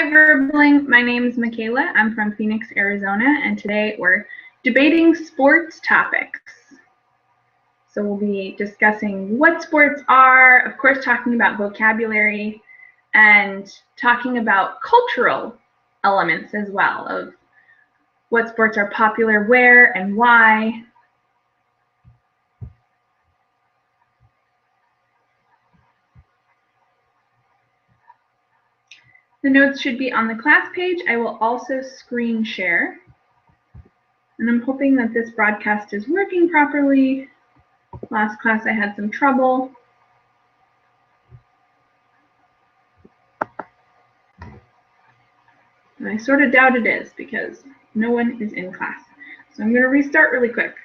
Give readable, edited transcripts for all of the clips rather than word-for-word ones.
Verbling. My name is Michaela. I'm from Phoenix, Arizona, and today we're debating sports topics. So we'll be discussing what sports are, of course talking about vocabulary, and talking about cultural elements as well, of what sports are popular where and why. The notes should be on the class page. I will also screen share. And I'm hoping that this broadcast is working properly. Last class I had some trouble. And I sort of doubt it is because no one is in class. So I'm going to restart really quick.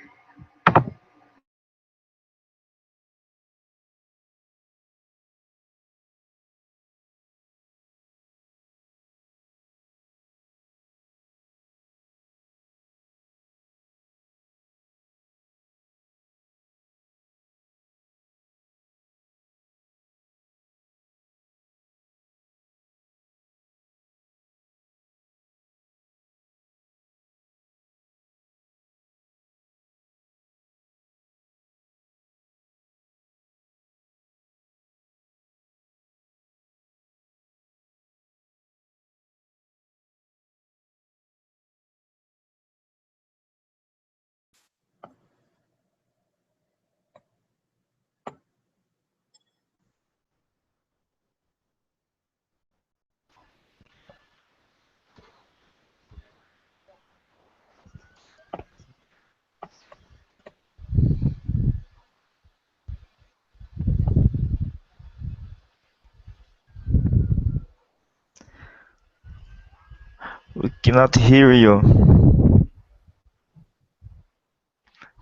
We cannot hear you.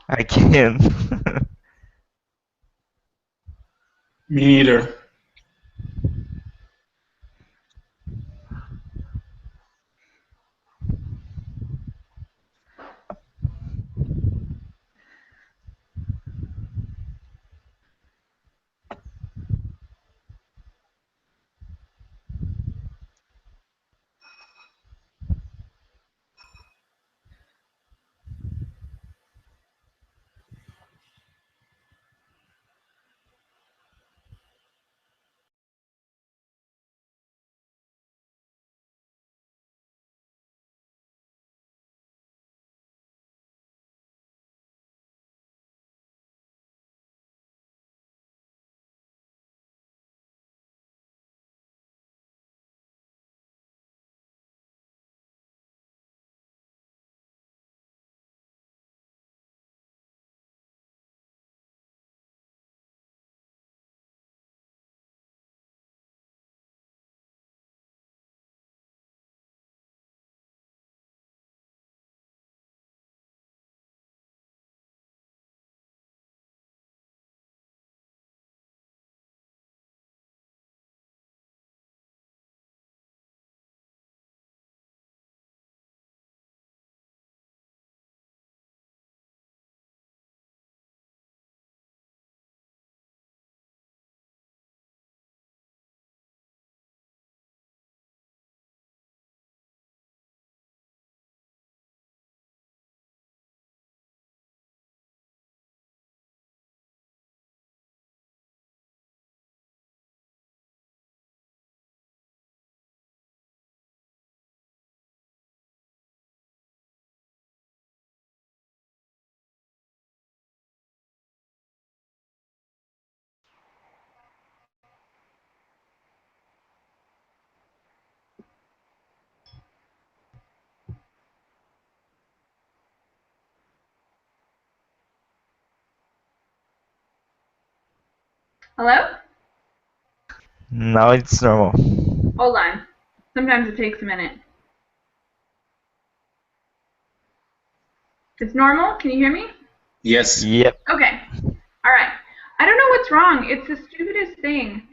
I can. Me neither. Hello? Now it's normal. Hold on. Sometimes it takes a minute. It's normal? Can you hear me? Yes. Yep. Okay. All right. I don't know what's wrong. It's the stupidest thing.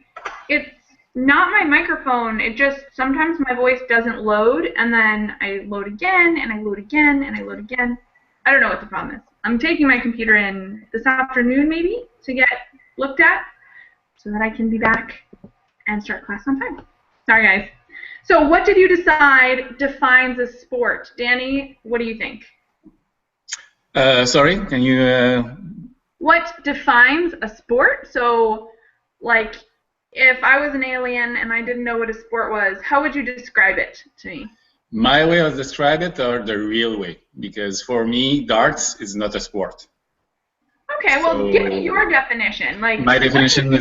It's not my microphone. It just, sometimes my voice doesn't load, and then I load again, and I load again, and I load again. I don't know what the problem is. I'm taking my computer in this afternoon, maybe, to get looked at, so that I can be back and start class on time. Sorry, guys. So what did you decide defines a sport? Danny, what do you think? Sorry, can you? What defines a sport? So, like, if I was an alien and I didn't know what a sport was, how would you describe it to me? My way of describe it or the real way? Because for me, darts is not a sport. Okay, well, give me your definition. Like, my definition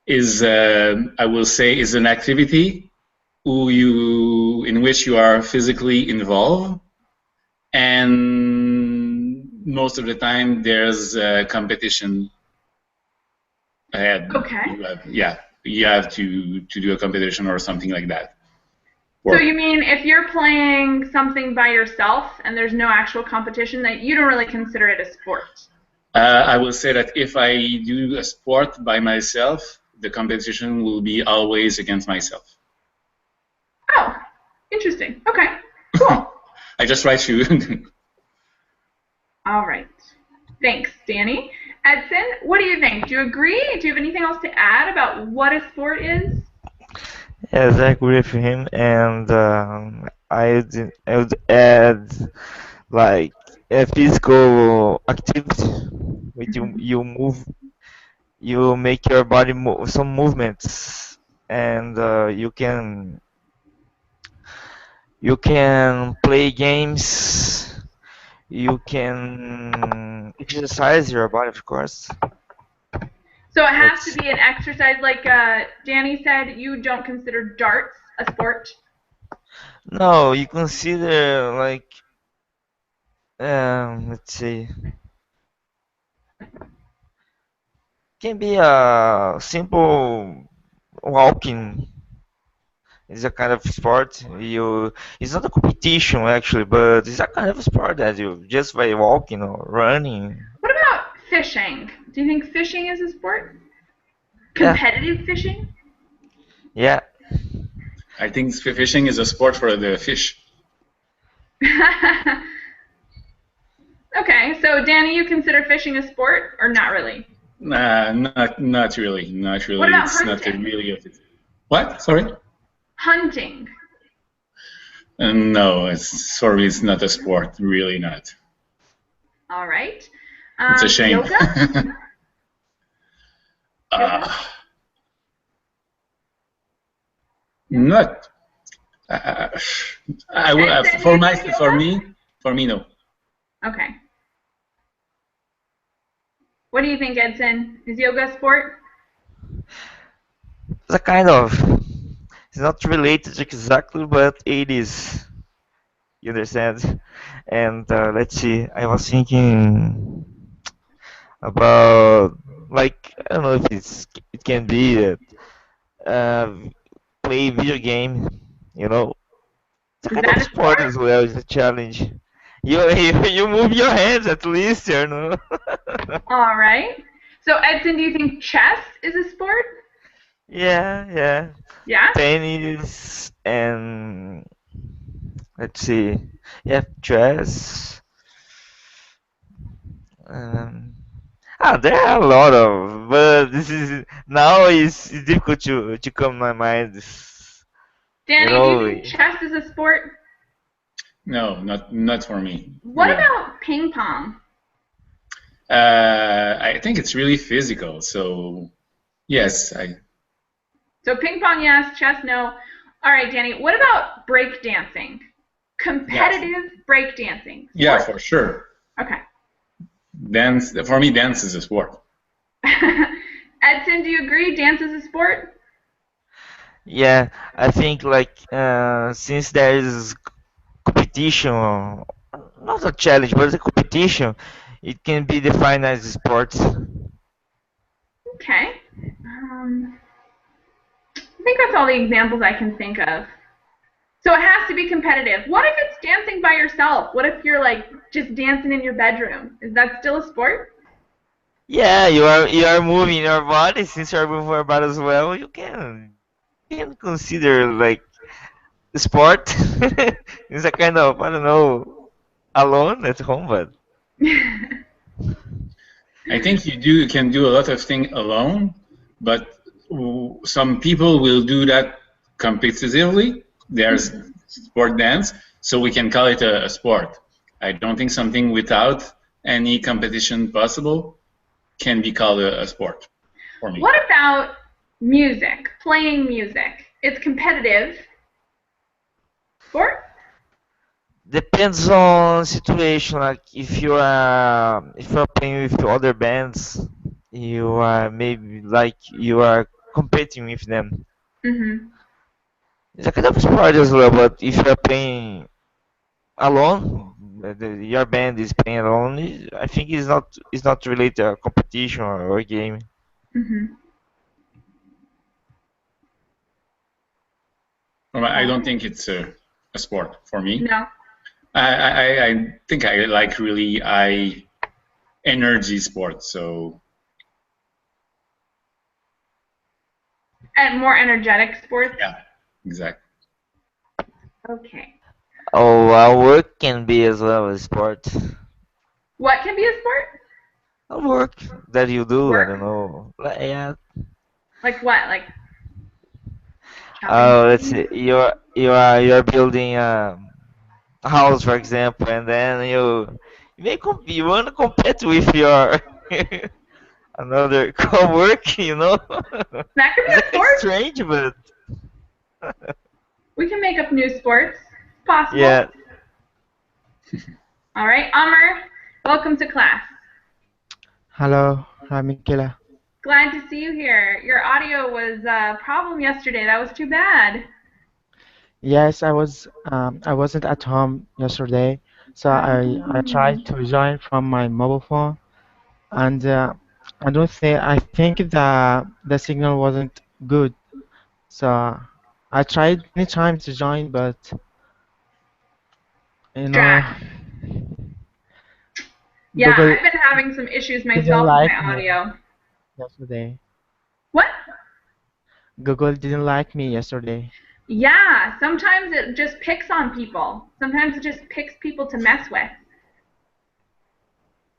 is I will say is an activity in which you are physically involved, and most of the time there's a competition ahead. Okay. You have to do a competition or something like that. So you mean if you're playing something by yourself and there's no actual competition, that you don't really consider it a sport? I will say that if I do a sport by myself, the competition will be always against myself. Oh, interesting. Okay, cool. I just try to. All right. Thanks, Danny. Edson, what do you think? Do you agree? Do you have anything else to add about what a sport is? Yes, I agree with him, and I would add like a physical activity. With you move, you make your body move some movements, and you can play games. You can exercise your body, of course. So it has to be an exercise, like Danny said. You don't consider darts a sport? No, you consider like let's see, can be a simple walking. It's a kind of sport. It's not a competition actually, but it's a kind of sport that you just by walking or running. What about fishing? Do you think fishing is a sport? Yeah. Competitive fishing? Yeah. I think fishing is a sport for the fish. Okay, so Danny, you consider fishing a sport or not really? Not really. Not really. What about it's hunting? not really a. What? Sorry. Hunting. No, for me it's not a sport. Really not. All right. It's a shame. Yoga? Not. I will, for me, no. Okay. What do you think, Edson? Is yoga a sport? It's a kind of. It's not related exactly, but it is. You understand? And let's see. I was thinking about like I don't know if it can be that play video game. You know, it's a kind of sport as well. It's a challenge. You move your hands at least, you know. All right. So Edson, do you think chess is a sport? Yeah. Yeah? Tennis and let's see. Yeah, chess. There are a lot of, but this is now it's difficult to come to my mind. Danny, do you think chess is a sport? No, not for me. What about ping pong? I think it's really physical. So yes, So ping pong, yes. Chess, no. All right, Danny. What about break dancing? Competitive break dancing. Yeah, for sure. Okay. Dance for me. Dance is a sport. Edson, do you agree? Dance is a sport? Yeah, I think like since there is competition, not a challenge, but a competition, it can be defined as a sport. Okay. I think that's all the examples I can think of. So it has to be competitive. What if it's dancing by yourself? What if you're like just dancing in your bedroom? Is that still a sport? Yeah, you are moving your body. Since you are moving your body as well, you can consider like sport. It's a kind of, I don't know, alone at home, but I think you can do a lot of things alone, but some people will do that competitively. There's sport dance, so we can call it a sport. I don't think something without any competition possible can be called a sport for me. What about music? Playing music. It's competitive. Sport? Depends on situation. Like if you're playing with other bands, you are maybe like you are competing with them. Mm-hmm. It's a kind of sport as well. But if you're playing alone, your band is playing alone. I think it's not related to a competition or a game. Mm-hmm. I don't think it's a sport for me. No. I think I like really high energy sports. So And more energetic sports? yeah, exactly. Okay. Oh, work can be as well a sport. What can be a sport? A work that you do, I don't Work. know. Yeah. Like what? Like chopping Let's trees? see. You're building a house, for example, and then you want to compete with your another co-work, you know? That could be It's a a bit sport. strange, but We can make up new sports. It's possible. yeah. All right, Amr, welcome to class. Hello, hi Michaela. Glad to see you here. Your audio was a problem yesterday. That was too bad. Yes, I wasn't at home yesterday, so I tried to join from my mobile phone, and I think the signal wasn't good. So I tried many times to join, but you know, Jack. Yeah, Google I've been having some issues didn't myself with like my me audio. yesterday. What? Google didn't like me yesterday. Yeah, sometimes it just picks on people. Sometimes it just picks people to mess with.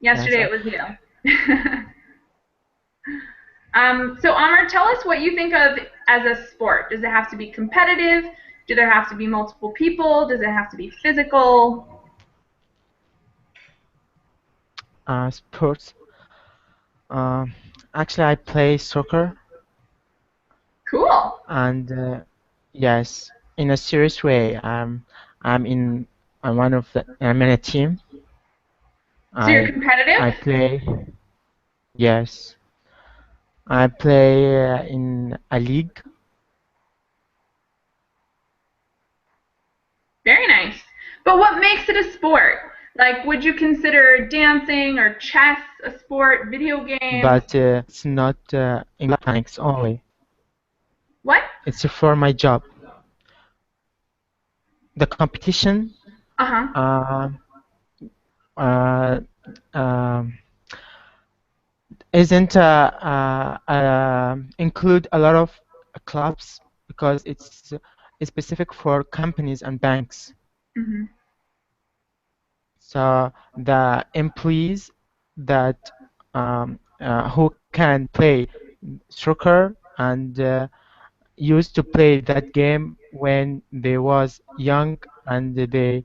Yesterday it was you. So Amr, tell us what you think of as a sport. Does it have to be competitive? Do there have to be multiple people? Does it have to be physical? Sports. Um, Actually, I play soccer, Cool. and yes, in a serious way. I'm in I'm in a team. So you're I competitive? play, yes. I play in a league. Very nice. But what makes it a sport? Like, would you consider dancing or chess a sport, video games? But it's not in mechanics only. What? It's for my job. The competition Uh-huh. uh, um, isn't include a lot of clubs because it's specific for companies and banks. Mm-hmm. So the employees that who can play soccer and used to play that game when they was young and they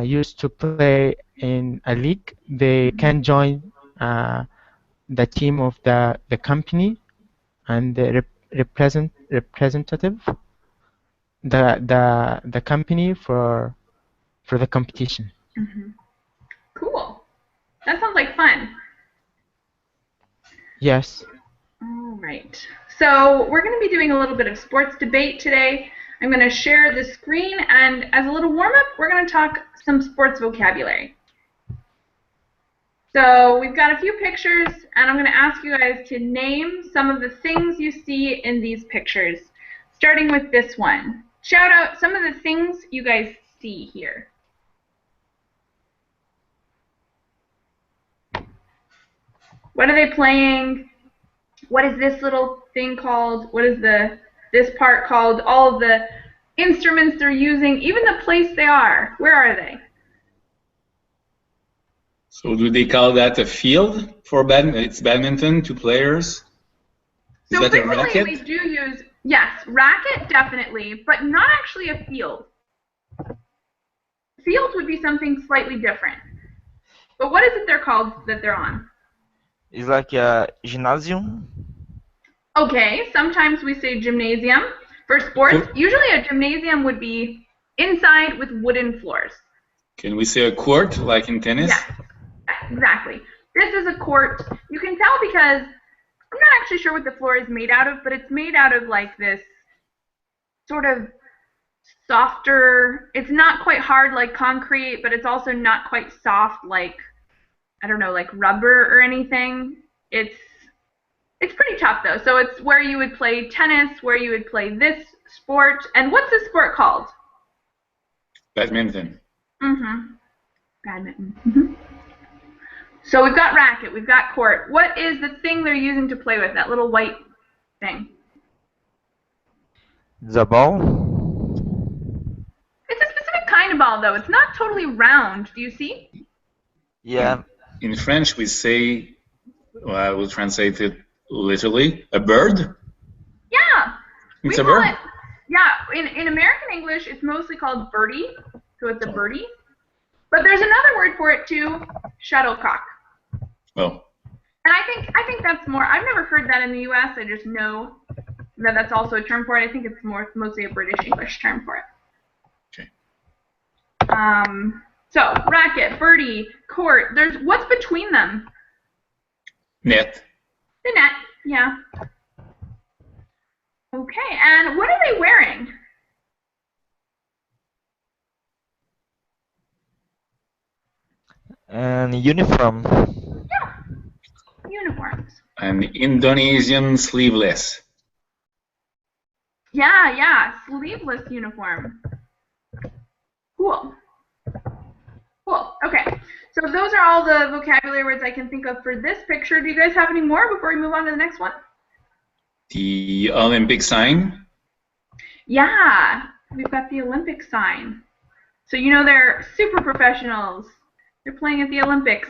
used to play in a league, they can join the team of the company and representative the company for the competition. Mm-hmm. Cool. That sounds like fun. Yes. All right. So we're going to be doing a little bit of sports debate today. I'm going to share the screen, and as a little warm-up, we're going to talk some sports vocabulary. So we've got a few pictures, and I'm going to ask you guys to name some of the things you see in these pictures, starting with this one. Shout out some of the things you guys see here. What are they playing? What is this little thing called? What is this part called? All of the instruments they're using, even the place they are. Where are they? So do they call that a field for badminton? It's badminton, two players. Is So that a frequently racket? we do use Yes, racket definitely, but not actually a field. Field would be something slightly different. But what is it they're called that they're on? It's like a gymnasium. Okay, sometimes we say gymnasium. For sports, usually a gymnasium would be inside with wooden floors. Can we say a court, like in tennis? Yes, exactly. This is a court. You can tell because I'm not actually sure what the floor is made out of, but it's made out of like this sort of softer, it's not quite hard like concrete, but it's also not quite soft like, I don't know, like rubber or anything. It's pretty tough though. So it's where you would play tennis, where you would play this sport. And what's this sport called? Badminton. Badminton. So we've got racket, we've got court. What is the thing they're using to play with, that little white thing? The ball. It's a specific kind of ball though. It's not totally round. Do you see? Yeah. In French, we say, well, I will translate it literally, a bird. Yeah. It's we a call bird. it, yeah, in American English, it's mostly called birdie, so it's a birdie. But there's another word for it too, shuttlecock. Oh. And I think that's more, I've never heard that in the US, I just know that that's also a term for it. I think it's mostly a British English term for it. Okay. So, racket, birdie, court, what's between them? Net. The net, yeah. Okay, and what are they wearing? And uniform. Yeah, uniforms. An Indonesian sleeveless. Yeah, sleeveless uniform. Cool. Cool, okay. So those are all the vocabulary words I can think of for this picture. Do you guys have any more before we move on to the next one? The Olympic sign. Yeah, we've got the Olympic sign. So you know they're super professionals. They're playing at the Olympics.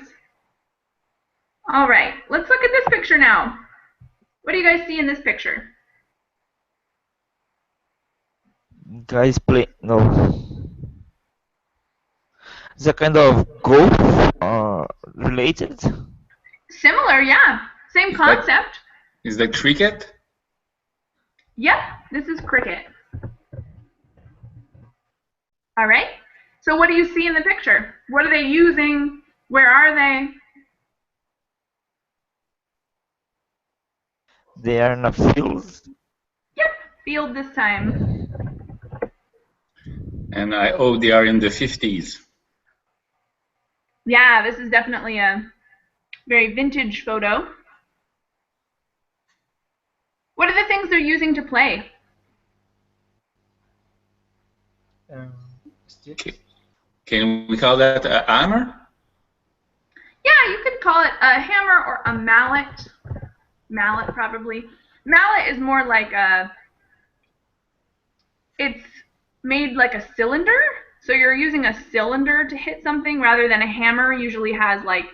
All right, let's look at this picture now. What do you guys see in this picture? Guys play no. It's a kind of golf related. Similar, yeah. Same concept. Is that cricket? Yep, this is cricket. All right. So what do you see in the picture? What are they using? Where are they? They are in a field. Yep, field this time. And they are in the 50s. Yeah, this is definitely a very vintage photo. What are the things they're using to play? Can we call that a hammer? Yeah, you could call it a hammer or a mallet. Mallet, probably. Mallet is more like it's made like a cylinder. So you're using a cylinder to hit something rather than a hammer. Usually has like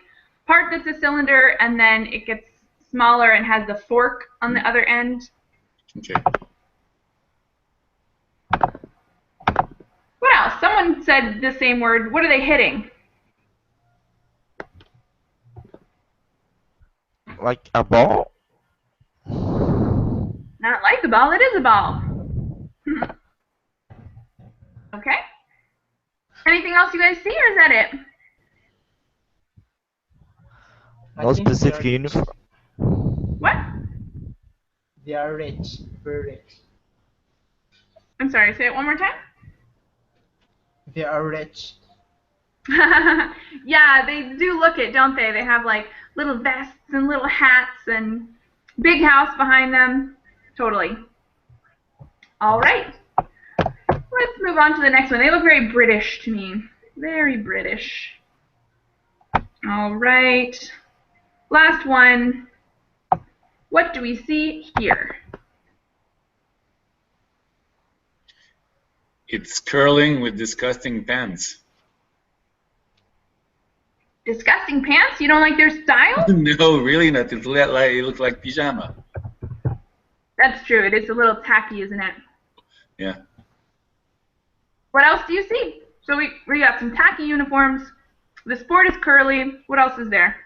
part that's a cylinder and then it gets smaller and has the fork on the other end. Okay. What else? Someone said the same word. What are they hitting? Like a ball? Not like a ball, it is a ball. Okay. Anything else you guys see, or is that it? No specific uniform. What? They are rich, very rich. I'm sorry, say it one more time. They are rich. Yeah, they do look it, don't they? They have like little vests and little hats and big house behind them. Totally. All right. Let's move on to the next one. They look very British to me. Very British. All right. Last one. What do we see here? It's curling with disgusting pants. Disgusting pants? You don't like their style? No, really not. It looks like pyjama. That's true. It is a little tacky, isn't it? Yeah. What else do you see? So we got some tacky uniforms. The sport is curly. What else is there?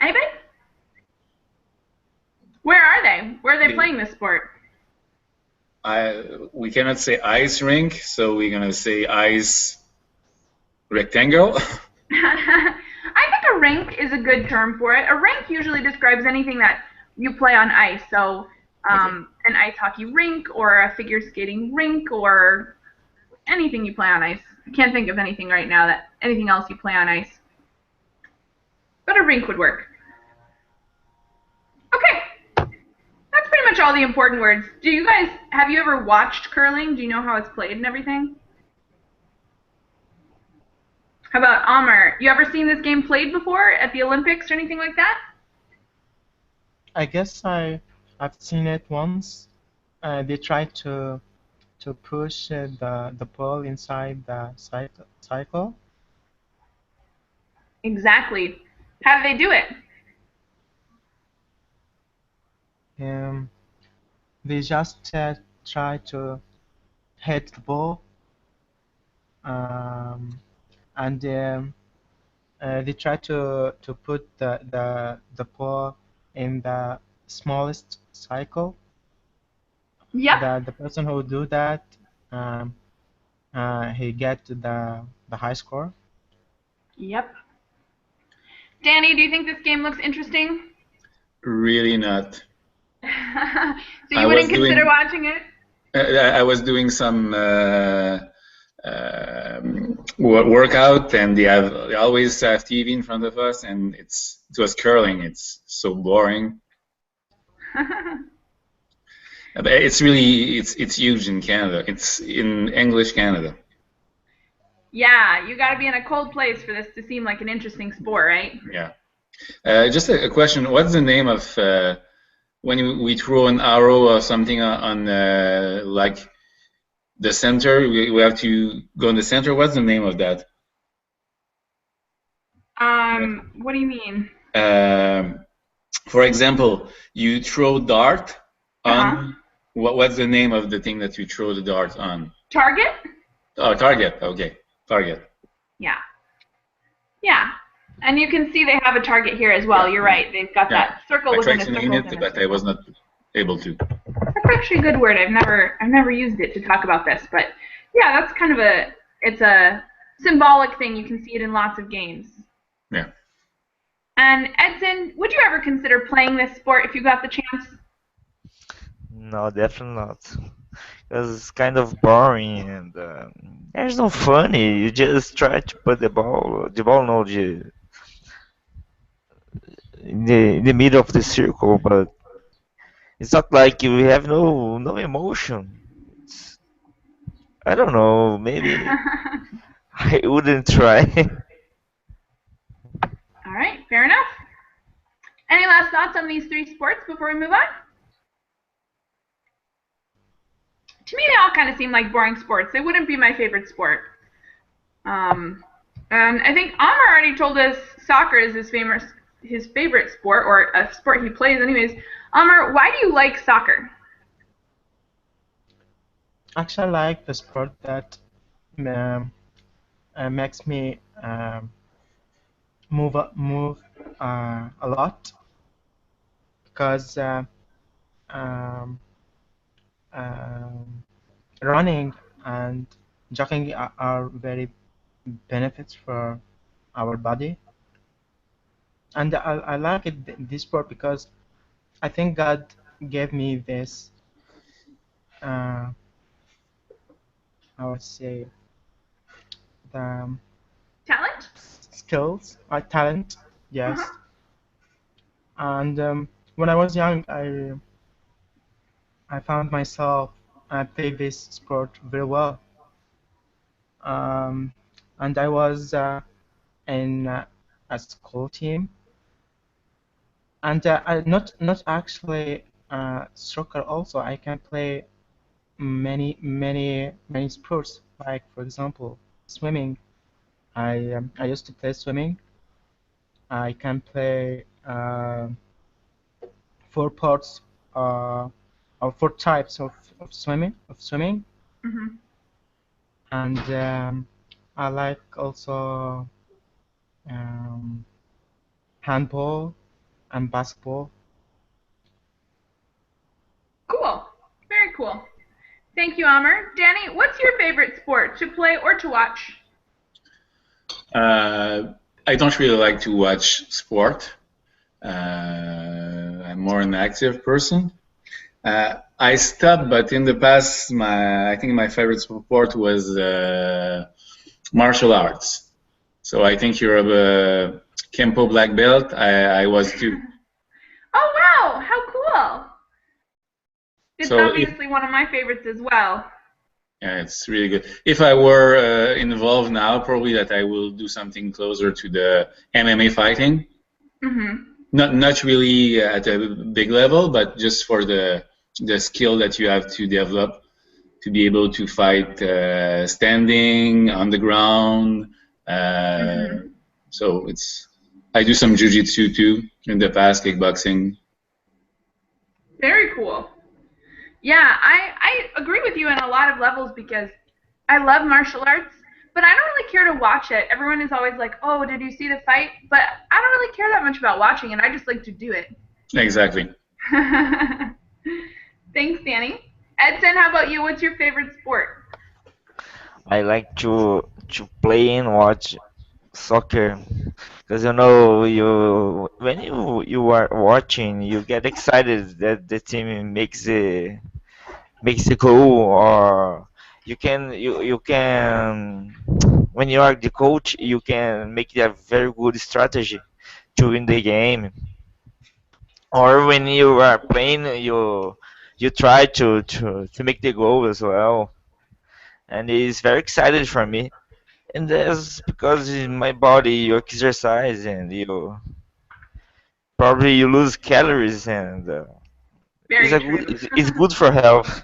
Anybody? Where are they? Where are they playing this sport? We cannot say ice rink, so we're gonna say ice rectangle. I think a rink is a good term for it. A rink usually describes anything that you play on ice. So an ice hockey rink or a figure skating rink or anything you play on ice. I can't think of anything right now anything else you play on ice. But a rink would work. Okay. That's pretty much all the important words. Have you ever watched curling? Do you know how it's played and everything? How about Amr? You ever seen this game played before at the Olympics or anything like that? I guess I've seen it once. They tried to push the ball inside the cycle. Exactly. How do they do it? They just try to hit the ball, and they try to put the ball in the smallest cycle. Yep. The person who do that, he get the high score. Yep. Danny, do you think this game looks interesting? Really not. So you wouldn't consider watching it? I was doing some workout, and they always have TV in front of us, and it was curling. It's so boring. But it's huge in Canada. It's in English Canada. Yeah, you got to be in a cold place for this to seem like an interesting sport, right? Yeah. Just a question. What's the name of when we throw an arrow or something on like the center? We have to go in the center. What's the name of that? What do you mean? For example, you throw dart on. What's the name of the thing that you throw the dart on? Target? Oh, target. Okay, target. Yeah. Yeah. And you can see they have a target here as well. You're right. They've got that circle within a circle. I tried to name it, but I was not able to. That's actually a good word. I've never used it to talk about this, but yeah, that's kind of it's a symbolic thing. You can see it in lots of games. Yeah. And Edson, would you ever consider playing this sport if you got the chance? No, definitely not. Because it's kind of boring and there's no funny. You just try to put the ball no, in the middle of the circle, but it's not like you have no emotion. I don't know. Maybe I wouldn't try. All right, fair enough. Any last thoughts on these three sports before we move on? To me, they all kind of seem like boring sports. They wouldn't be my favorite sport. And I think Amr already told us soccer is his favorite sport, or a sport he plays anyways. Amr, why do you like soccer? Actually, I like the sport that makes me move a lot, because running and jogging are very benefits for our body, and I like this sport because I think God gave me this I would say the Talent? skills or talent, yes. And when I was young, I found myself play this sport very well, and I was in a school team, and I not actually soccer. Also, I can play many sports, like for example swimming, I used to play swimming. I can play four parts or four types of swimming, Hmm. and I like also um, handball and basketball. Cool. Very cool. Thank you, Amr. Danny, what's your favorite sport to play or to watch? I don't really like to watch sport. I'm more an active person. I stopped, but in the past, I think my favorite sport was martial arts. So I think you're a Kempo black belt. I was too. Oh, wow. How cool. It's So obviously one of my favorites as well. yeah, it's really good. If I were involved now, probably that I will do something closer to the MMA fighting. Hmm. Not really at a big level, but just for the skill that you have to develop to be able to fight standing on the ground. So I do some jiu-jitsu too in the past, kickboxing. Very cool. Yeah, I agree with you on a lot of levels because I love martial arts, but I don't really care to watch it. Everyone is always like, "Oh, did you see the fight?" But I don't really care that much about watching it. I just like to do it. Exactly. Thanks, Danny. Edson, how about you? What's your favorite sport? I like to play and watch soccer because you know you when you are watching you get excited that the team makes a goal or you can when you are the coach you can make a very good strategy to win the game or when you are playing you try to make the goal as well and it's very excited for me and that's because in my body you exercise and you probably you lose calories and Very true. it's good for health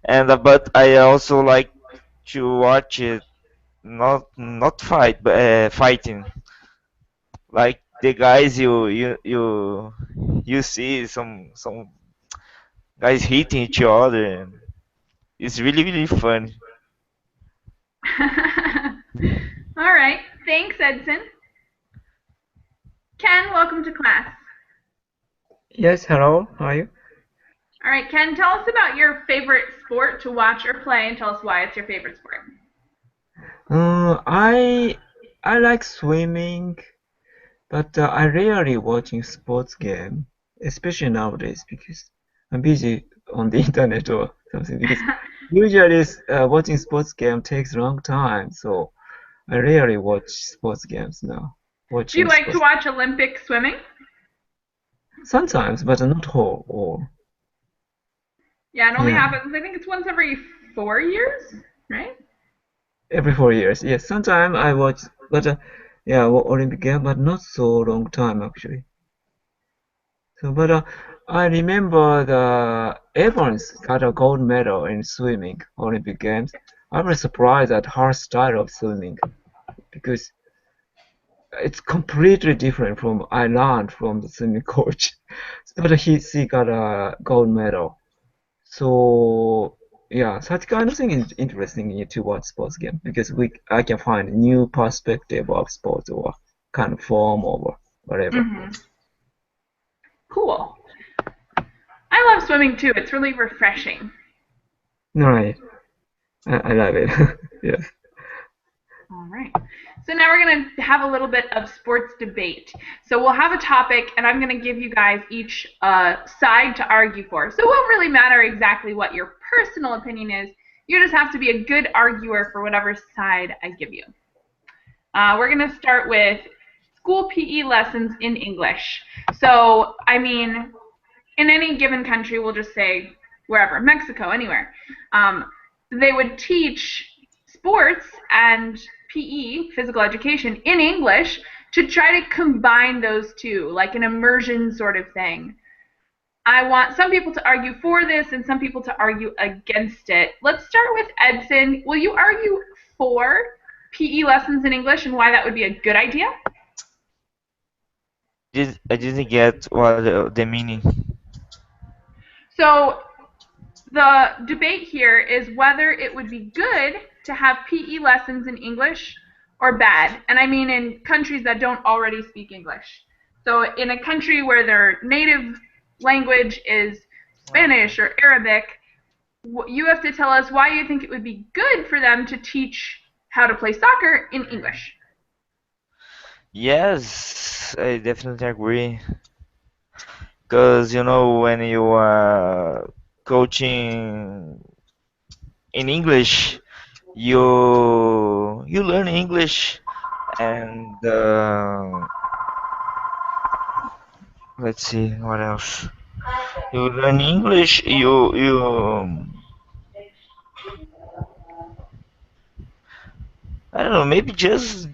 and but I also like to watch it not fight but fighting like the guys you see some guys hitting each other and it's really fun. All right. Thanks, Edson. Ken, welcome to class. Yes, hello. How are you? All right, Ken, tell us about your favorite sport to watch or play and tell us why it's your favorite sport. I like swimming, but I rarely watching sports game, especially nowadays because I'm busy on the internet or something. Because usually watching sports game takes a long time, so I rarely watch sports games now. Do you Watching like to sports watch Olympic swimming? sometimes, but not all. Yeah, it only Yeah, happens, I think it's once every 4 years, right? every 4 years. Yes, sometimes I watch, but yeah, Olympic game, but not so long time actually. So, but I remember the Evans got a gold medal in swimming Olympic Games. I was surprised at her style of swimming because it's completely different from I learned from the swimming coach. But she got a gold medal. So yeah, such kind of thing is interesting to watch sports game because I can find new perspective of sports or kind of form or whatever. Mm-hmm. Cool. I love swimming too. It's really refreshing. Right, I love it. Yes. All right. So now we're going to have a little bit of sports debate. So we'll have a topic, and I'm going to give you guys each side to argue for. So it won't really matter exactly what your personal opinion is. You just have to be a good arguer for whatever side I give you. We're going to start with school PE lessons in English. So, I mean, in any given country, we'll just say wherever, Mexico, anywhere, they would teach sports and PE, physical education, in English to try to combine those two, like an immersion sort of thing. I want some people to argue for this and some people to argue against it. Let's start with Edson. Will you argue for PE lessons in English and why that would be a good idea? I didn't get what the meaning. So the debate here is whether it would be good to have PE lessons in English or bad. And I mean in countries that don't already speak English. So in a country where their native language is Spanish or Arabic, you have to tell us why you think it would be good for them to teach how to play soccer in English. Yes, I definitely agree. Because you know when you are coaching in English, you learn English, and let's see what else. You learn English. You I don't know. Maybe just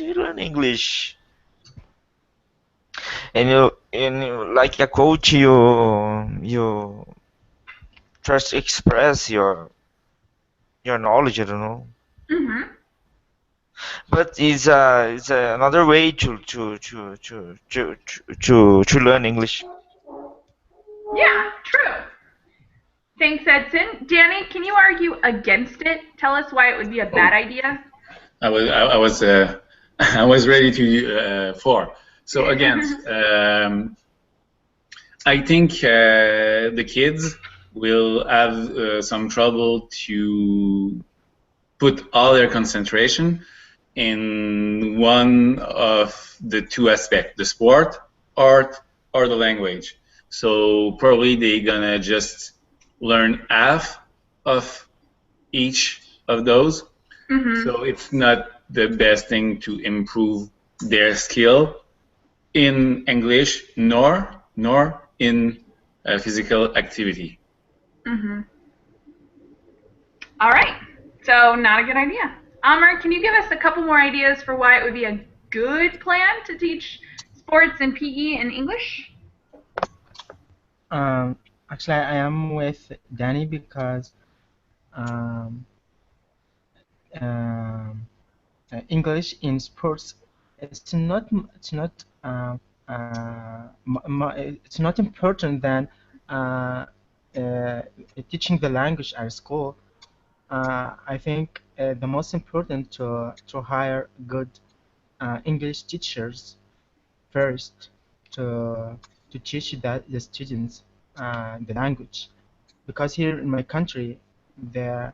you learn English, and like a coach, you just express your knowledge. I don't know. Mm-hmm. But it's another way to learn English. Yeah, true. Thanks, Edson. Danny, can you argue against it? Tell us why it would be a bad idea. I was ready to for. So against, I think the kids will have some trouble to put all their concentration in one of the two aspects, the sport, art, or the language. So probably they're gonna just learn half of each of those. Mm-hmm. So it's not the best thing to improve their skill in English nor in physical activity. Mm-hmm. All right. So not a good idea. Amr, can you give us a couple more ideas for why it would be a good plan to teach sports and PE in English? Actually, I am with Danny because um, um, English in sports it's not important than uh, uh, teaching the language at school. I think the most important to hire good English teachers first to teach the students the language, because here in my country they're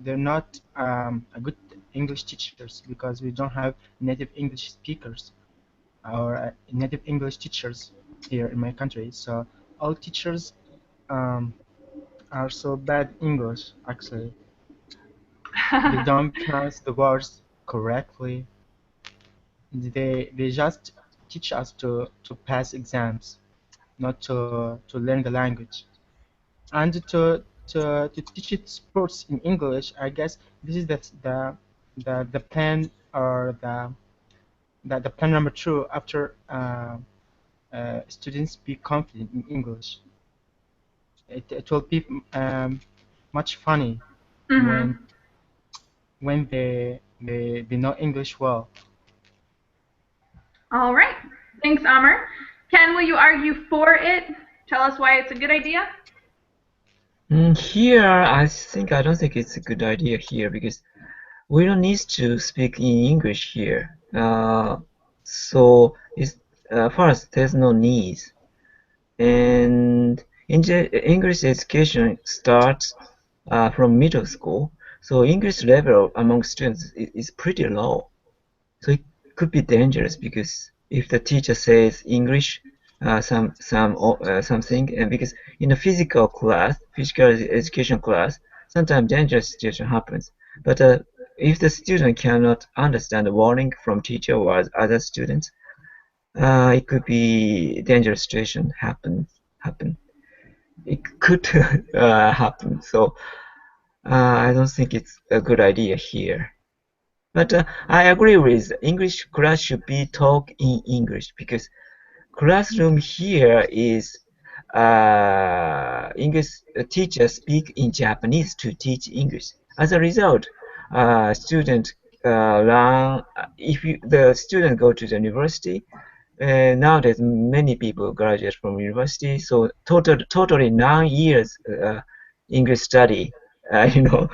not a good English teachers, because we don't have native English speakers or native English teachers here in my country. So all teachers are so bad English actually. They don't pronounce the words correctly. They just teach us to pass exams, not to learn the language. And to teach it sports in English, I guess this is the plan, or the plan number two after students be confident in English. It will be much funny Mm-hmm. when they know English well. All right. Thanks, Amr. Ken, will you argue for it? Tell us why it's a good idea. Here, I don't think it's a good idea here, because we don't need to speak in English here. So it's first, there's no need, and English education starts from middle school. So English level among students is pretty low. So it could be dangerous, because if the teacher says English something, and because in a physical education class, sometimes dangerous situation happens. But if the student cannot understand the warning from teacher or other students, it could be dangerous situation happen. It could happen. So I don't think it's a good idea here. But I agree with English class should be taught in English, because classroom here is English teachers speak in Japanese to teach English. As a result, students learn. If the student go to the university, nowadays many people graduate from university, so totally 9 years English study.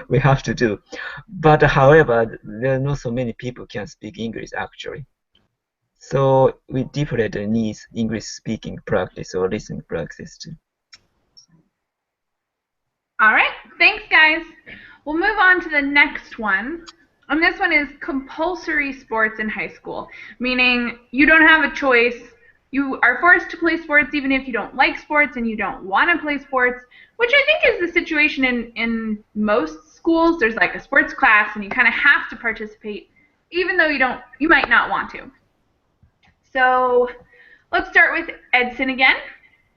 We have to do. But however, there are not so many people can speak English actually. So we definitely need English speaking practice or listening practice too. All right, thanks guys. We'll move on to the next one. And this one is compulsory sports in high school, meaning you don't have a choice. You are forced to play sports even if you don't like sports and you don't want to play sports, which I think is the situation in most schools. There's like a sports class and you kind of have to participate even though you might not want to. So let's start with Edson again.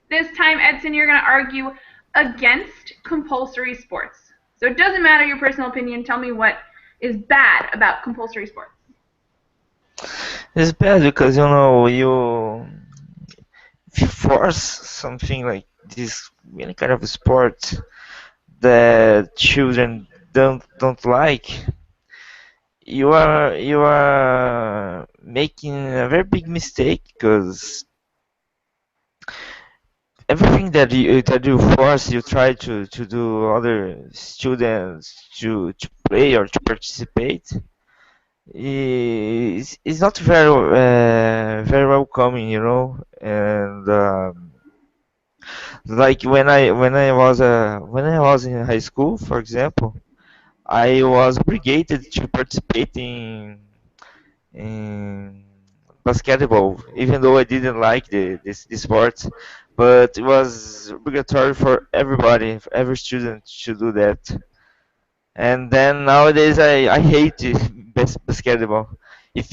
This time, Edson, you're going to argue against compulsory sports. So it doesn't matter your personal opinion. Tell me what is bad about compulsory sports. It's bad because if you force something like this, any kind of sport that children don't like, you are making a very big mistake because everything that you force you try to do other students to play or to participate is not very welcoming, and like when I was in high school, for example, I was obligated to participate in basketball, even though I didn't like the sport, but it was obligatory for everybody, for every student to do that. And then nowadays I hate basketball. If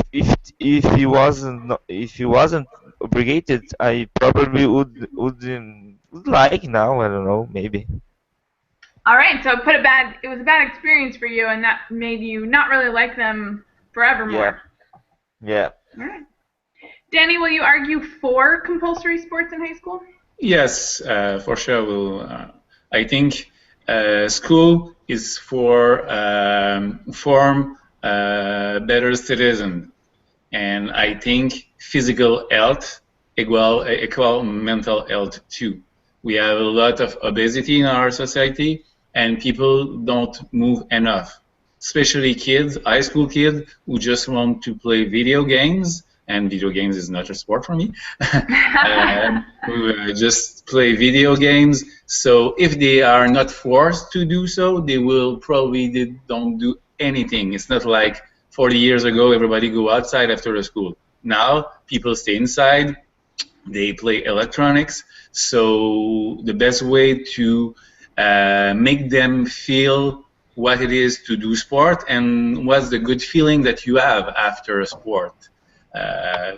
he wasn't obligated, I probably would like now. I don't know, maybe. All right, so it was a bad experience for you, and that made you not really like them forevermore. Yeah. All right. Danny, will you argue for compulsory sports in high school? Yes, for sure. I think school is for form better citizen, and I think physical health equal mental health too. We have a lot of obesity in our society, and people don't move enough, especially kids, high school kids who just want to play video games. And video games is not a sport for me. Who just play video games. So if they are not forced to do so, they will probably don't do anything. It's not like 40 years ago, everybody go outside after the school. Now people stay inside, they play electronics. So the best way to make them feel what it is to do sport and what's the good feeling that you have after a sport.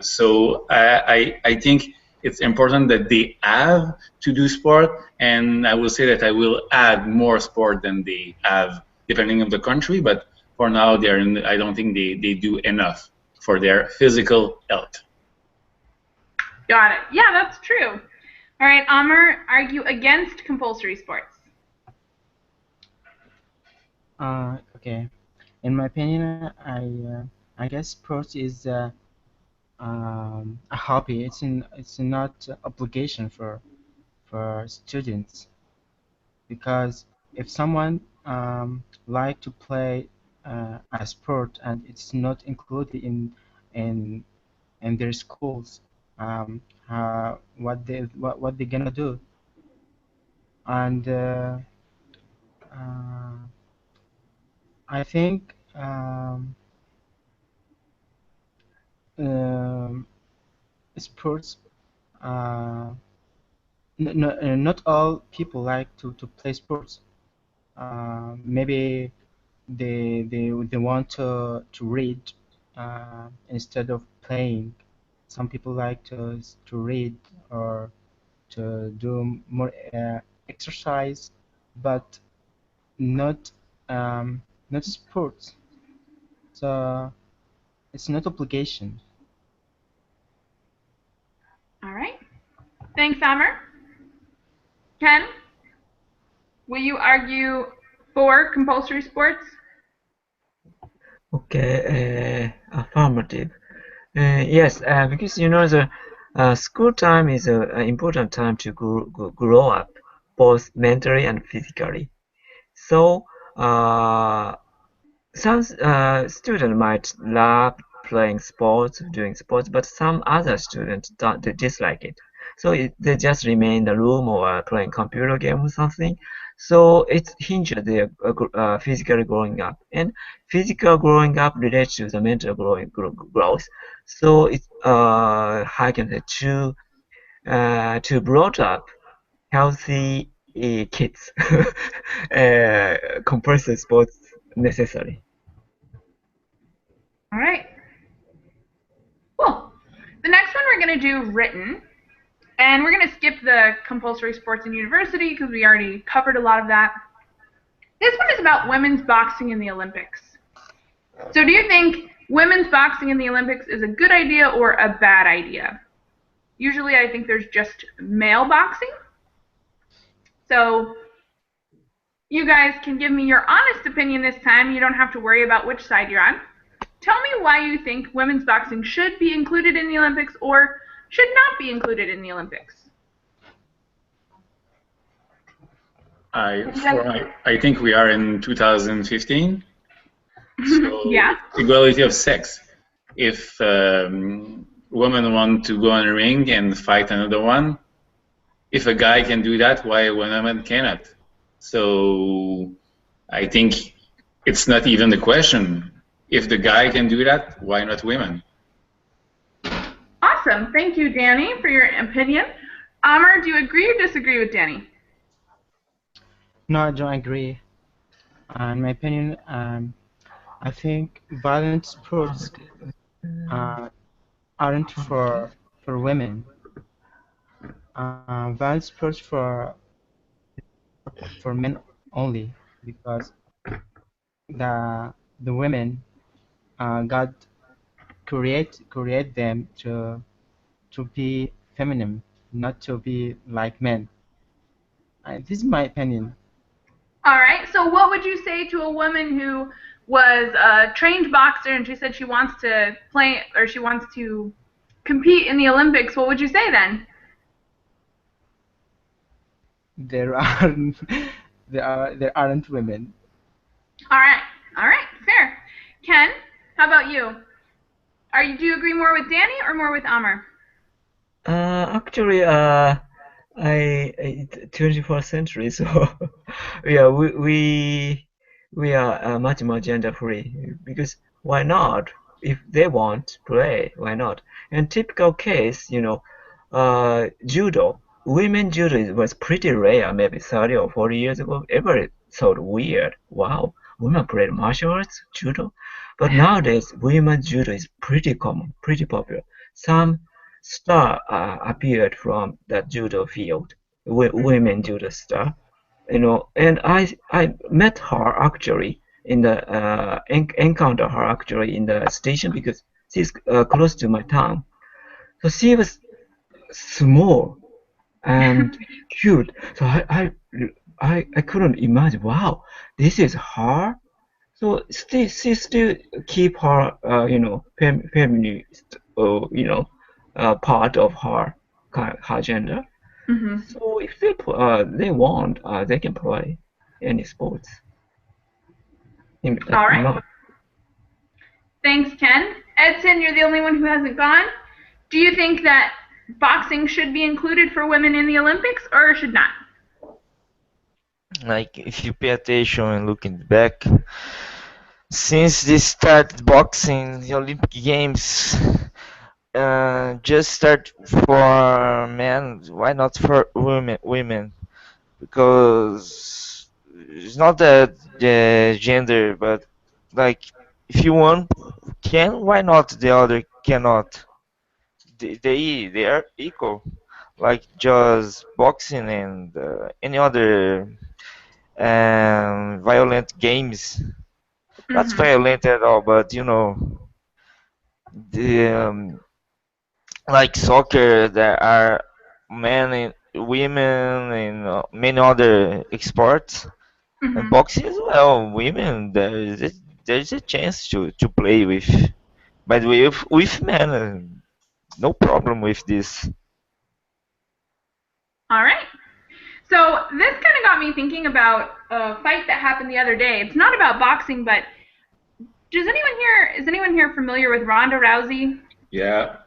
So I think it's important that they have to do sport, and I will say that I will add more sport than they have, depending on the country. But for now, I don't think they do enough for their physical health. Got it. Yeah, that's true. All right, Amr, argue against compulsory sports. Okay. In my opinion, I guess sports is a hobby. It's not obligation for students, because if someone like to play a sport and it's not included in in their schools, what they gonna do? And I think um, sports. Not all people like to play sports. Maybe they want to read instead of playing. Some people like to read or to do more exercise, but not not sports. So it's not obligation. All right. Thanks, Amr. Ken, will you argue for compulsory sports? Okay, affirmative. Yes, because the school time is an important time to grow up, both mentally and physically. So, some students might love playing sports, doing sports, but some other students don't they dislike it. So they just remain in the room or playing computer game or something. So it hinges their physical growing up, and physical growing up relates to the mental growth. So it's how can I say to brought up healthy kids, compulsory sports necessary. All right. Cool. The next one we're going to do written. And we're going to skip the compulsory sports in university because we already covered a lot of that. This one is about women's boxing in the Olympics. So do you think women's boxing in the Olympics is a good idea or a bad idea? Usually I think there's just male boxing. So you guys can give me your honest opinion this time. You don't have to worry about which side you're on. Tell me why you think women's boxing should be included in the Olympics or should not be included in the Olympics. I think we are in 2015. So Yeah. equality of sex. If women want to go on a ring and fight another one, if a guy can do that, why a woman cannot? So I think it's not even the question. If the guy can do that, why not women? Awesome. Thank you, Danny, for your opinion. Amr, do you agree or disagree with Danny? No, I don't agree. In my opinion, I think violent sports aren't for women. Violent sports for men only because the women God create them to be feminine, not to be like men. This is my opinion. All right. So what would you say to a woman who was a trained boxer and she said she wants to play or she wants to compete in the Olympics? What would you say then? There aren't women. All right. All right. Fair. Ken, how about you? Do you agree more with Danny or more with Amr? Actually, I 21st century, so yeah, we are much more gender free because why not? If they want play, why not? And typical case, judo. Women judo was pretty rare, maybe 30 or 40 years ago. Everybody thought weird. Wow, women played martial arts, judo. But nowadays, women judo is pretty common, pretty popular. Some star appeared from that judo field, women judo star, and I met her actually in the encounter her actually in the station because she's close to my town. So she was small and cute. So I couldn't imagine. Wow, this is her. So she still keep her feminist part of her gender. Mm-hmm. So if they want, they can play any sports. All right. Thanks, Ken. Edson, you're the only one who hasn't gone. Do you think that boxing should be included for women in the Olympics or should not? Like, if you pay attention and looking back, since they started boxing, the Olympic Games just start for men. Why not for women? Because it's not that the gender, but like if you one can, why not the other cannot? They are equal, like just boxing and any other violent games. Not violent at all, but the like soccer, there are men and women and many other sports. And boxing as well, women. there's a chance to play with. By the way, with men, no problem with this. All right. So this kind of got me thinking about a fight that happened the other day. It's not about boxing, but is anyone here familiar with Ronda Rousey? Yeah.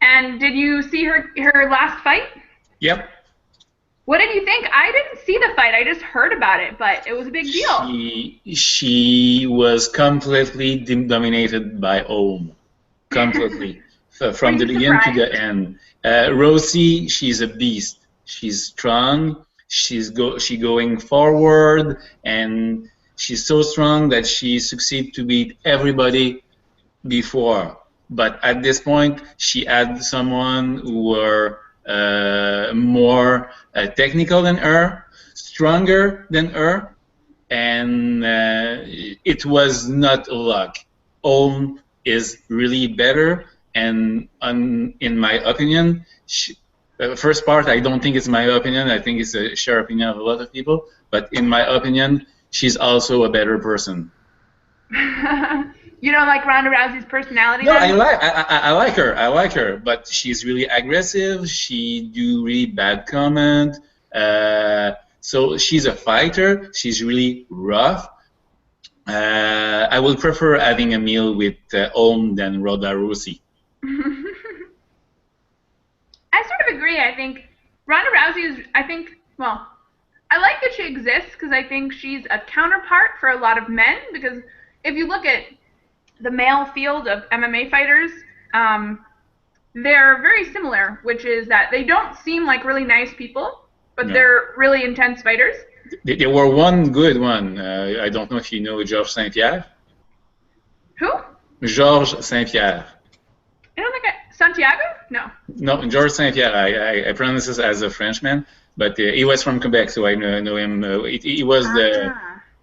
And did you see her last fight? Yep. What did you think? I didn't see the fight. I just heard about it, but it was a big deal. She was completely dominated by Ohm. Completely. From the beginning to the end. Rosie, she's a beast. She's strong. She going forward, and she's so strong that she succeeded to beat everybody before. But at this point, she had someone who were more technical than her, stronger than her, and it was not luck. Ohm is really better, and in my opinion, first part, I don't think it's my opinion. I think it's a shared opinion of a lot of people. But in my opinion, she's also a better person. You don't like Ronda Rousey's personality? No, I like her. I like her, but she's really aggressive. She do really bad comment. So she's a fighter. She's really rough. I would prefer having a meal with Ohm than Ronda Rousey. I sort of agree. I think Ronda Rousey is, well, I like that she exists because I think she's a counterpart for a lot of men, because if you look at the male field of MMA fighters, they're very similar, which is that they don't seem like really nice people, but they're really intense fighters. There were one good one. I don't know if you know Georges St-Pierre. Who? Georges St-Pierre. I don't think Santiago? No. No, Georges St-Pierre. I pronounce this as a Frenchman, but he was from Quebec, so I know him. He was the.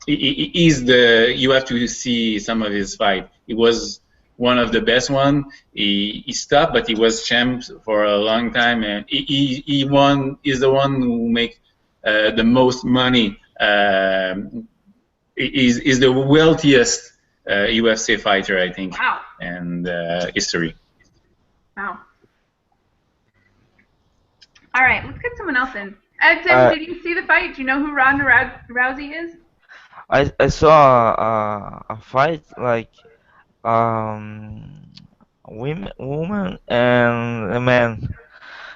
He's the. You have to see some of his fight. He was one of the best one. He stopped, but he was champ for a long time, and he won. He's the one who make the most money. He's the wealthiest UFC fighter, I think. Wow. And history. Wow. All right, let's get someone else in. Tim, did you see the fight? Do you know who Ronda Rousey is? I saw a fight like woman and a man,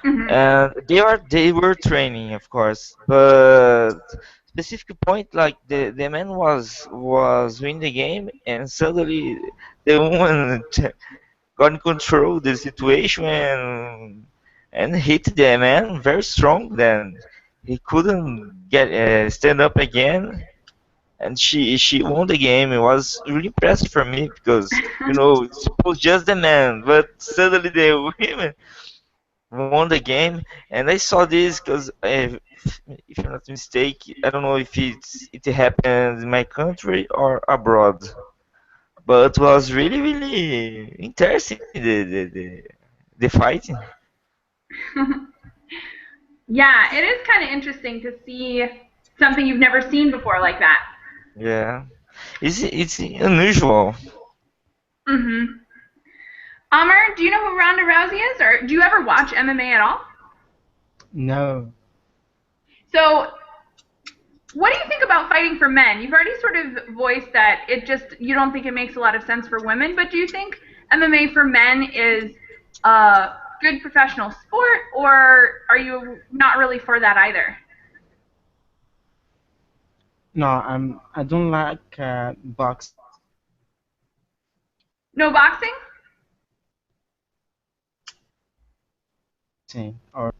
and they were training, of course, but specific point like the man was winning the game, and suddenly the woman got in control the situation and hit the man very strong. Then he couldn't get stand up again, and she won the game. It was really impressive for me because it was just the man, but suddenly the women won the game, and I saw this because if I'm not mistaken, I don't know if it happened in my country or abroad, but it was really interesting the fighting. Yeah, it is kind of interesting to see something you've never seen before like that. Yeah, it's unusual. Amr, do you know who Ronda Rousey is, or do you ever watch MMA at all? No. So, what do you think about fighting for men? You've already sort of voiced that you don't think it makes a lot of sense for women, but do you think MMA for men is a good professional sport, or are you not really for that either? No, I don't like boxing. No boxing? Or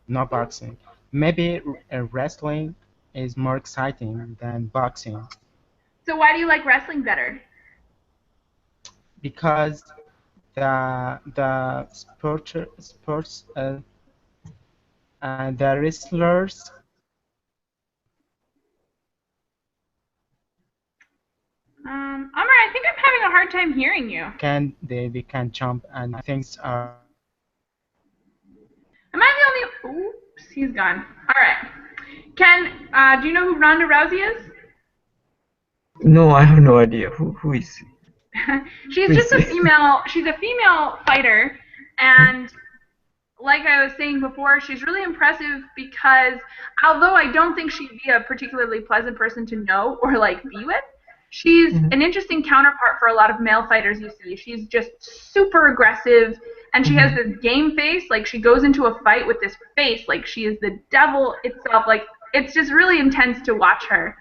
no boxing. Maybe wrestling is more exciting than boxing. So why do you like wrestling better? Because the sports the wrestlers Amr, I think I'm having a hard time hearing you. they can jump and things are. Am I the only? Oops, he's gone. All right. Ken, do you know who Ronda Rousey is? No, I have no idea who is She's who just is a it? female. She's a female fighter, and like I was saying before, she's really impressive because although I don't think she'd be a particularly pleasant person to know or like be with, she's Mhm, an interesting counterpart for a lot of male fighters you see. She's just super aggressive and she has mhm, this game face, like she goes into a fight with this face like she is the devil itself. Like it's just really intense to watch her.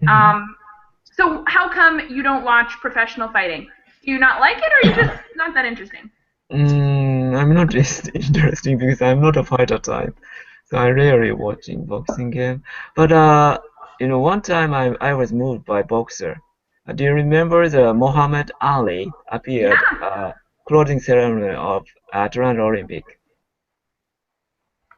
mhm. Um, so how come you don't watch professional fighting? Do you not like it or are you just not that interesting? I'm not just interesting because I'm not a fighter type, so I rarely watching boxing game. But one time I was moved by boxer. Do you remember the Muhammad Ali appeared Yeah. closing ceremony of Atlanta Olympic?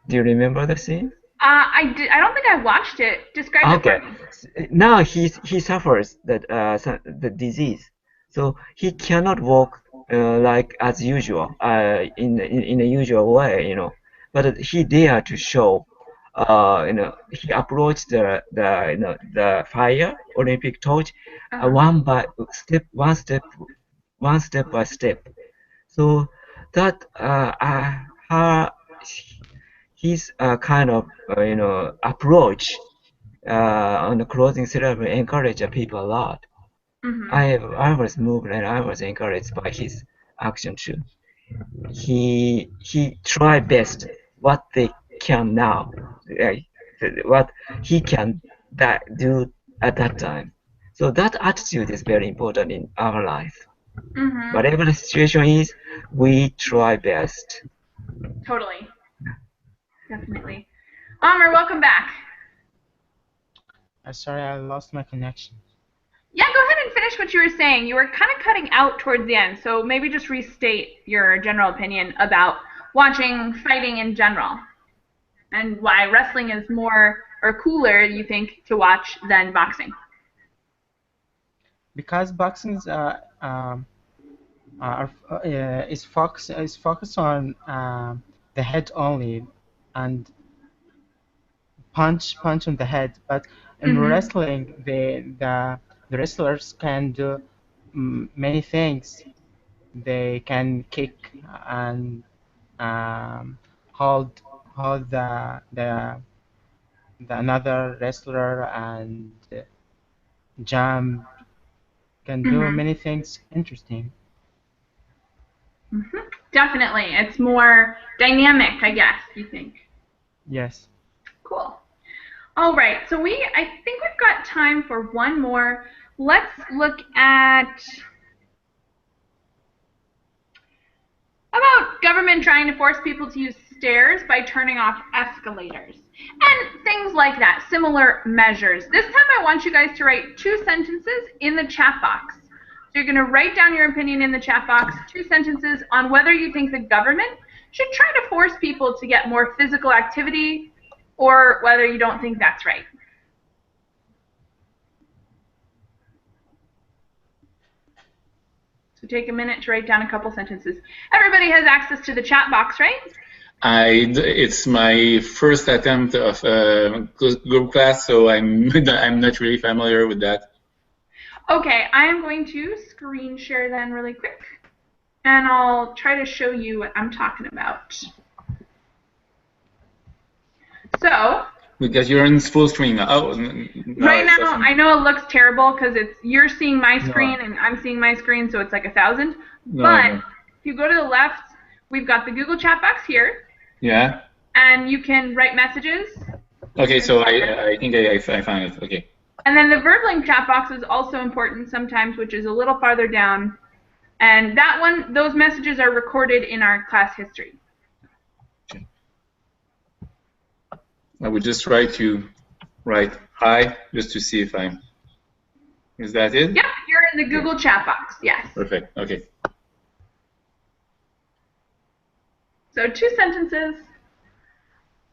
Do you remember the scene? I don't think I watched it. Describe it for Okay. me. Now he suffers the disease, so he cannot walk like as usual in a usual way, But he dared to show, he approached the fire Olympic torch, Uh-huh. one step by step. So that her his kind of approach on the closing ceremony encouraged people a lot. Mhm. I was moved and I was encouraged by his action too. He tried best what they can now, like, what he can do at that time. So that attitude is very important in our life. Mhm. Whatever the situation is, we try best. Totally. Definitely. Amr, welcome back. Sorry, I lost my connection. Yeah, go ahead and finish what you were saying. You were kind of cutting out towards the end, so maybe just restate your general opinion about watching fighting in general and why wrestling is more or cooler, you think, to watch than boxing. Because boxing is focused on the head only and punch on the head. But in Mhm. wrestling, the wrestlers can do many things. They can kick and um, hold hold the another wrestler and jump. Can do Mhm. many things interesting. Mhm. Definitely. It's more dynamic, I guess, you think. Yes. Cool. All right. So I think we've got time for one more. Let's look at about government trying to force people to use stairs by turning off escalators and things like that, similar measures. This time I want you guys to write 2 sentences in the chat box. So you're going to write down your opinion in the chat box, 2 sentences on whether you think the government should try to force people to get more physical activity or whether you don't think that's right. So take a minute to write down a couple sentences. Everybody has access to the chat box, right? It's my first attempt of group class, so I'm not really familiar with that. Okay, I am going to screen share then really quick, and I'll try to show you what I'm talking about. So Because you're in full screen now. Oh, now right it's now, awesome. I know it looks terrible because you're seeing my No, screen and I'm seeing my screen, so it's like 1,000. no, But no. if you go to the left, we've got the Google chat box here, Yeah. and you can write messages. Okay, so I think I found it. Okay. And then the VerbLink chat box is also important sometimes, which is a little farther down. And that one, those messages are recorded in our class history. I would just try to write hi just to see if I'm. Is that it? Yep, you're in the Google chat box. Yes. Perfect. Okay. So 2 sentences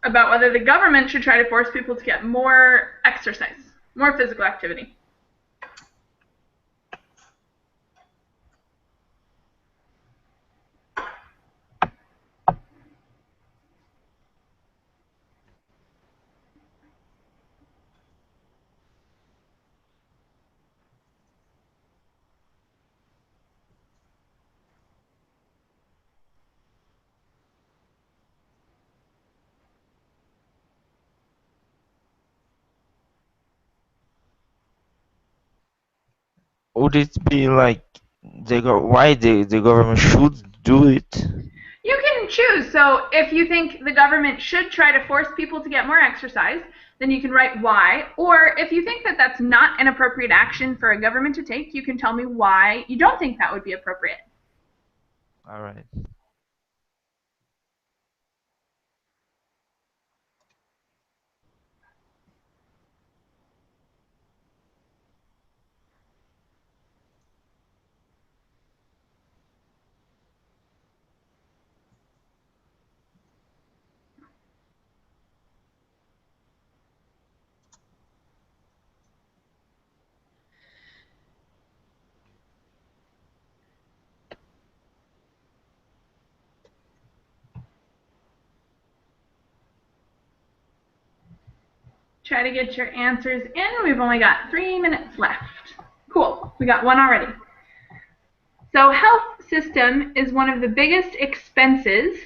about whether the government should try to force people to get more exercise, more physical activity. would it be like why the government should do it? You can choose. So if you think the government should try to force people to get more exercise, then you can write why. Or if you think that that's not an appropriate action for a government to take, you can tell me why you don't think that would be appropriate. All right. Try to get your answers in. We've only got 3 minutes left. Cool. We got one already. So health system is one of the biggest expenses.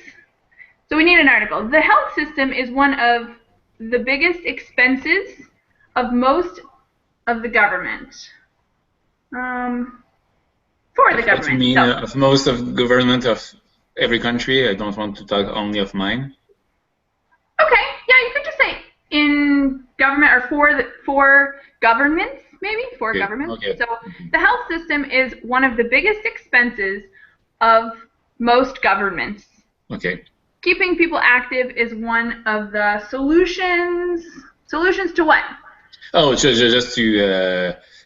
So we need an article. The health system is one of the biggest expenses of most of the government. For the government. You mean of most of government of every country? I don't want to talk only of mine. Okay, yeah, you could just say in government or for governments, maybe for governments. Okay. So the health system is one of the biggest expenses of most governments. Okay. Keeping people active is one of the solutions. Solutions to what? Oh, just to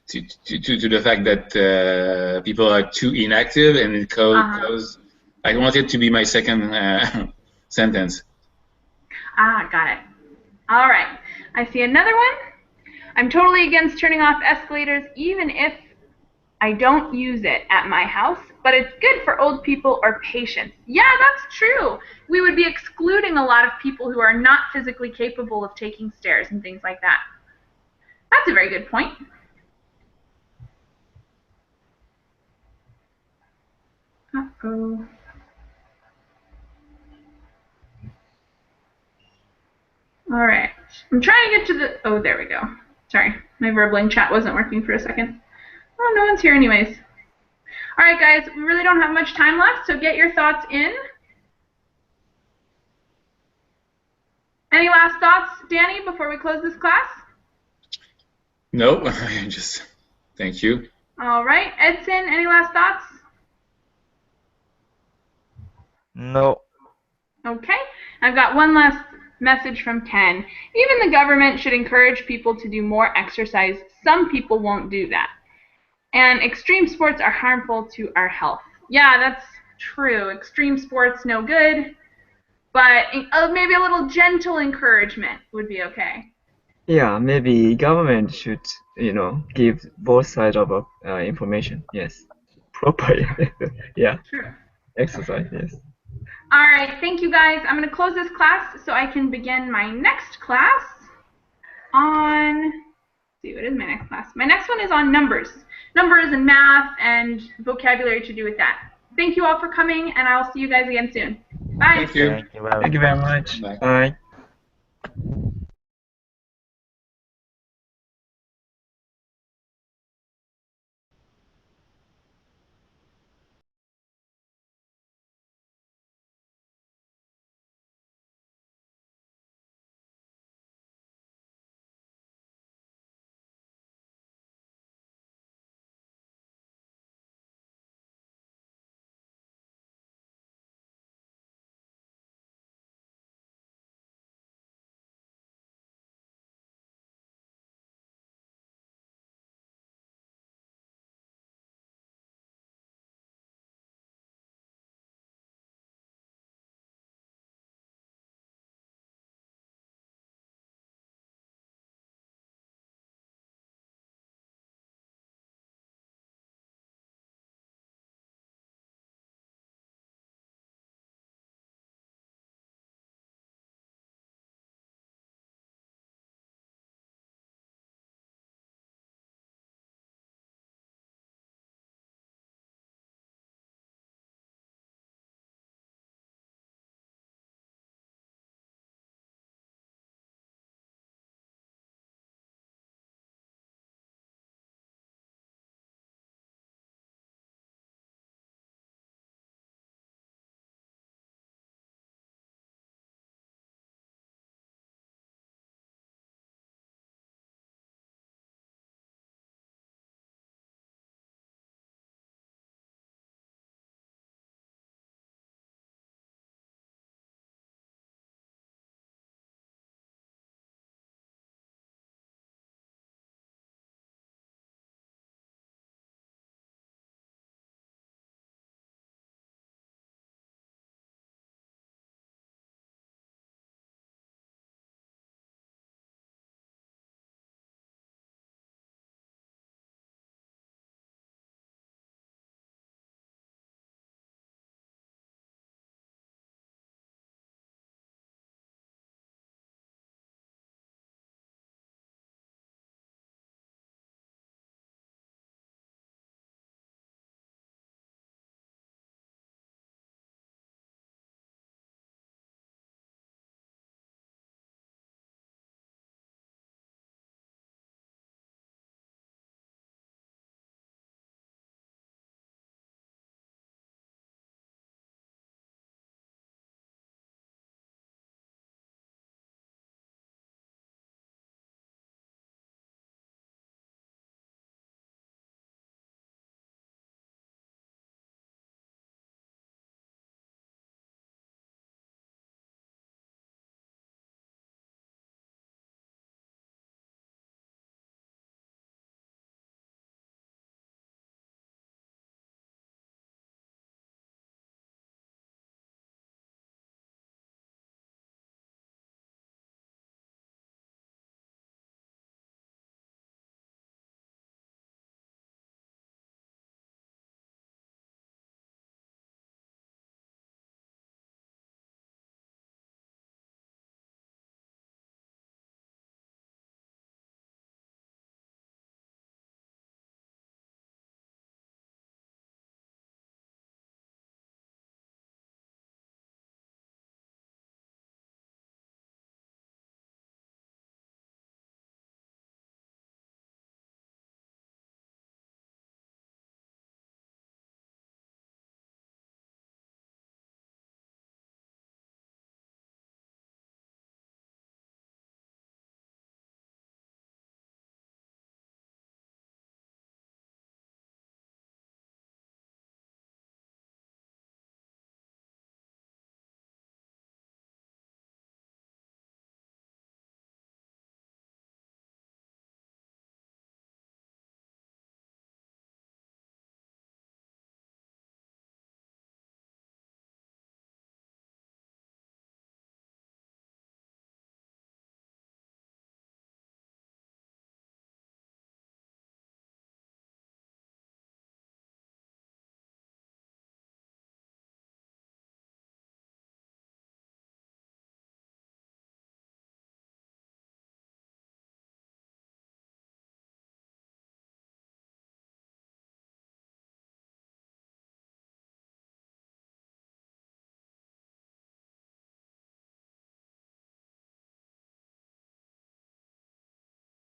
the fact that people are too inactive, and it cause. I want it to be my second sentence. Got it. All right. I see another one. I'm totally against turning off escalators, even if I don't use it at my house, but it's good for old people or patients. Yeah, that's true. We would be excluding a lot of people who are not physically capable of taking stairs and things like that. That's a very good point. Uh-oh. All right. I'm trying to get to the... Oh, there we go. Sorry. My Verbling chat wasn't working for a second. Oh, no one's here anyways. All right, guys. We really don't have much time left, so get your thoughts in. Any last thoughts, Danny, before we close this class? No, just thank you. All right. Edson, any last thoughts? No. Okay. I've got one last message from Ken. Even the government should encourage people to do more exercise. Some people won't do that. And extreme sports are harmful to our health. Yeah, that's true. Extreme sports, no good. But maybe a little gentle encouragement would be okay. Yeah, maybe government should, give both sides of information. Yes, properly. Yeah. True. Exercise. Yes. All right, thank you guys. I'm going to close this class so I can begin my next class on, let's see, what is my next class? My next one is on numbers. Numbers and math and vocabulary to do with that. Thank you all for coming, and I'll see you guys again soon. Bye. Thank you. Thank you. Bye. Thank you very much. Bye. Bye.